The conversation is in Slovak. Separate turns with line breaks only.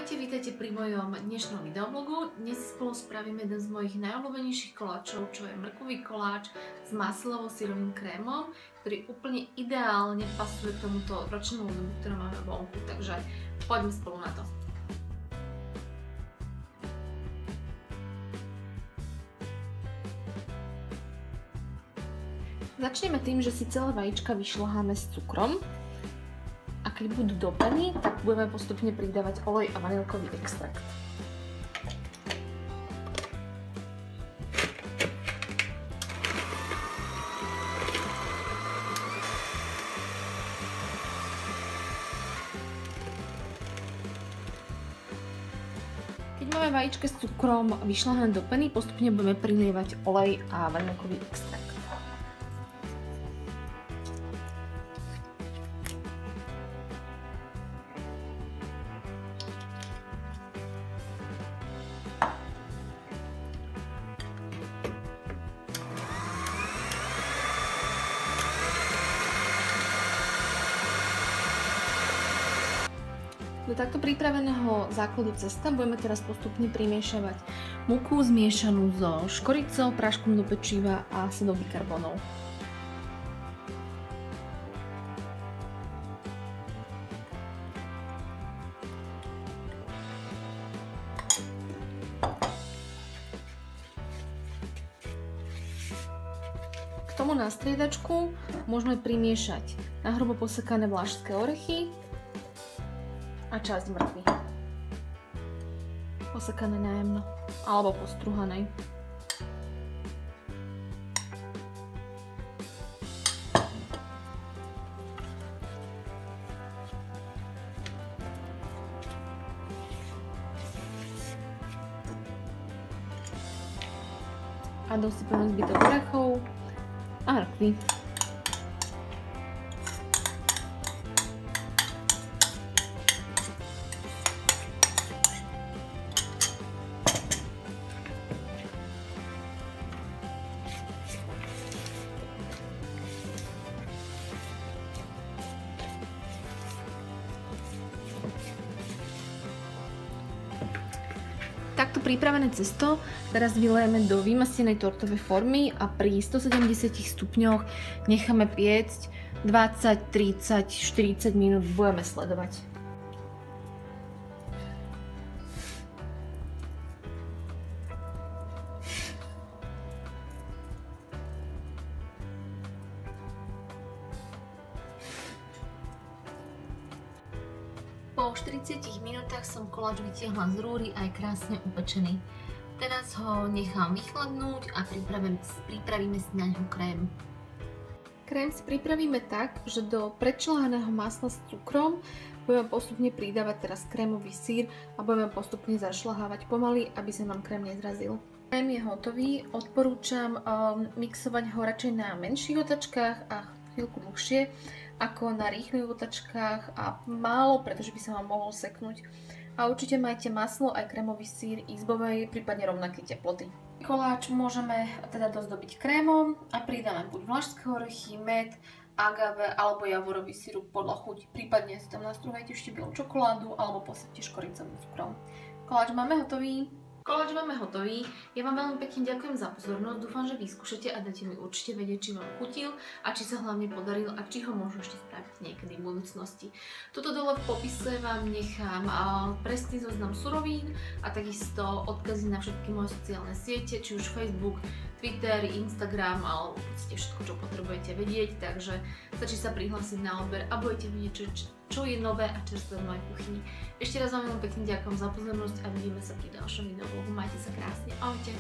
Ahojte, vítajte pri mojom dnešnom videoblogu. Dnes spolu spravíme jeden z mojich najobľúbenejších koláčov, čo je mrkvový koláč s maslovo-syrovým krémom, ktorý úplne ideálne pasuje k tomuto ročnému obdobiu, ktoré máme vonku. Takže poďme spolu na to. Začneme tým, že si celé vajíčka vyšľaháme s cukrom. A keď budú do peny, tak budeme postupne pridávať olej a vanilkový extrakt. Keď máme vajíčka s cukrom vyšľahané do peny, postupne budeme prilievať olej a vanilkový extrakt. Do takto pripraveného základu cesta budeme teraz postupne primiešavať múku zmiešanú so škoricou, práškom do pečiva a sodou bikarbónou. K tomu na striedačku môžeme primiešať nahrubo posekané vlašské orechy a časť mrkvy. Posekané najemno alebo postruhanej. A dosypeme zbytok orechov a mrkvy. Takto pripravené cesto teraz vylejeme do vymastenej tortovej formy a pri 170 stupňoch necháme piecť 20, 30, 40 minút, budeme sledovať. Po 40 minútach som koláč vytiahla z rúry a je krásne upečený. Teraz ho nechám vychladnúť a pripravíme si na ňo krém. Krém si pripravíme tak, že do predšľahaného masla s cukrom budeme postupne pridávať teraz krémový syr a budeme postupne zašľahávať pomaly, aby sa nám krém nezrazil. Krém je hotový, odporúčam mixovať ho radšej na menších otačkách a chvíľku dlhšie ako na rýchlych otačkách a málo, pretože by sa vám mohol seknúť. A určite majte maslo aj krémový syr izbovej, prípadne rovnaké teploty. Koláč môžeme teda dozdobiť krémom a pridáme buď vlašské orechy, med, agave alebo javorový sirup podľa chuti. Prípadne si tam nastrúhajte ešte bielú čokoládu alebo posypte škoricovým cukrom. Koláč máme hotový. Ja vám veľmi pekne ďakujem za pozornosť, dúfam, že vyskúšate a dáte mi určite vedieť, či vám chutil a či sa hlavne podaril a či ho môžu ešte spraviť niekedy v budúcnosti. Tuto dole v popise vám nechám presný zoznam surovín a takisto odkazy na všetky moje sociálne siete, či už Facebook, Twitter, Instagram alebo všetko, čo potrebujete vedieť, takže stačí sa prihlásiť na odber a budete vidieť, čo je nové a čerstvé v mojej kuchyni. Ešte raz vám veľmi pekne ďakujem za pozornosť a vidíme sa pri ďalšom videoblogu. Majte sa krásne. Ahojte.